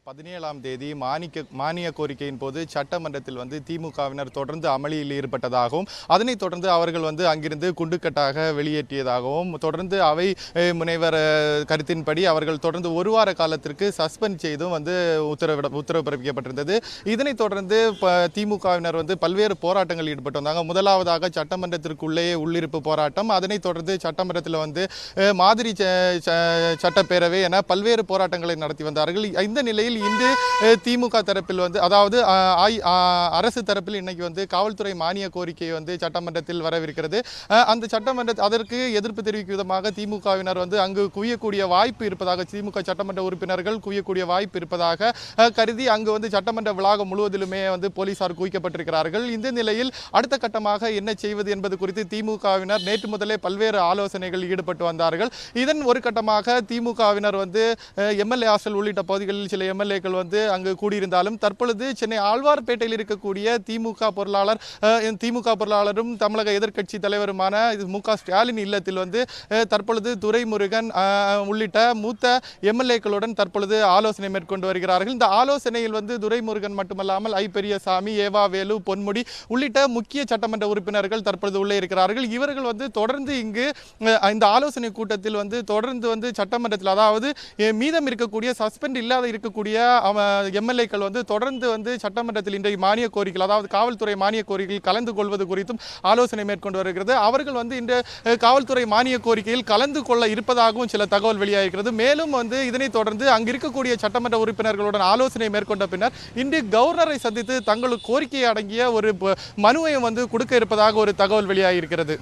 17ஆம் தேதி மானிய கோரிக்கையின் போது சட்டமன்றத்தில் திமுகவினர் தொடர்ந்து அமளியில் ஈடுபட்டதாகவும் அதனைத் தொடர்ந்து அவர்கள் அங்கிருந்து குண்டுக்கட்டாக வெளியேற்றியதாகவும் தொடர்ந்து அவை முனைவர் கருத்தின்படி அவர்கள் தொடர்ந்து ஒரு வார காலத்திற்கு சஸ்பெண்ட் செய்தும் உத்தரவு பிறப்பிக்கப்பட்டிருந்தது. இதனைத் தொடர்ந்து திமுகவினர் பல்வேறு போராட்டங்கள் ஈடுபட்டு வந்தாங்க. முதலாவதாக சட்டமன்றத்திற்குள்ளேயே உள்ளிருப்பு போராட்டம், அதனைத் தொடர்ந்து சட்டமன்றத்தில் மாதிரி சட்டப்பேரவை என பல்வேறு போராட்டங்களை நடத்தி வந்தார்கள். இந்த நிலையில் இன்று திமுக தரப்பில் அதாவது அரசு தரப்பில் இன்னைக்கு காவல்துறை மானிய கோரிக்கை சட்டமன்றத்தில் வரவிருக்கிறது. அந்த சட்டமன்ற அதற்கு எதிர்ப்பு தெரிவிக்கும் விதமாக திமுகவினர் அங்கு குவியக்கூடிய வாய்ப்பு இருப்பதாக, திமுக சட்டமன்ற உறுப்பினர்கள் குவியக்கூடிய வாய்ப்பு இருப்பதாக கருதி அங்கு சட்டமன்ற வளாகம் முழுவதிலுமே போலீசார் குவிக்கப்பட்டிருக்கிறார்கள். இந்த நிலையில் அடுத்த கட்டமாக என்ன செய்வது என்பது குறித்து திமுகவினர் நேற்று முதலே பல்வேறு ஆலோசனைகள் ஈடுபட்டு வந்தார்கள். இதன் ஒரு கட்டமாக திமுகவினர் எம்எல்ஏ ஹாஸ்டல் உள்ளிட்ட பகுதிகளில் சில எம்எல்ஏக்கள் அங்கு கூடியிருந்தாலும் தற்பொழுது சென்னை ஆழ்வார்பேட்டையில் இருக்கக்கூடிய திமுக பொருளாளரும் தமிழக எதிர்க்கட்சி தலைவருமான மு.க. ஸ்டாலின் இல்லத்தில் தற்பொழுது துரைமுருகன் உள்ளிட்ட மூத்த எம்எல்ஏக்களுடன் தற்பொழுது ஆலோசனை மேற்கொண்டு வருகிறார்கள். இந்த ஆலோசனையில் துரைமுருகன் மட்டுமல்லாமல் ஐ. பெரியசாமி, ஏவா வேலு, பொன்முடி உள்ளிட்ட முக்கிய சட்டமன்ற உறுப்பினர்கள் தற்பொழுது உள்ளே இருக்கிறார்கள். இவர்கள் தொடர்ந்து இங்கு இந்த ஆலோசனை கூட்டத்தில் தொடர்ந்து சட்டமன்றத்தில், அதாவது மீதம் இருக்கக்கூடிய சஸ்பெண்ட் இல்லாத இருக்கக்கூடிய எம்எல்ஏக்கள் தொடர்ந்து சட்டமன்றத்தில் இன்றைய மானிய கோரிக்கை, அதாவது காவல்துறை மானிய கோரிக்கையில் கலந்து கொள்வது குறித்தும் ஆலோசனை மேற்கொண்டு வருகிறது. அவர்கள் இந்த காவல்துறை மானிய கோரிக்கையில் கலந்து கொள்ள இருப்பதாகவும் சில தகவல் வெளியாகிறது. மேலும் இதனைத் தொடர்ந்து அங்கு இருக்கக்கூடிய சட்டமன்ற உறுப்பினர்களுடன் ஆலோசனை மேற்கொண்ட பின்னர் இன்று கவர்னரை சந்தித்து தங்களுக்கு கோரிக்கையை அடங்கிய ஒரு மனுவை கொடுக்க இருப்பதாக ஒரு தகவல் வெளியாகியிருக்கிறது.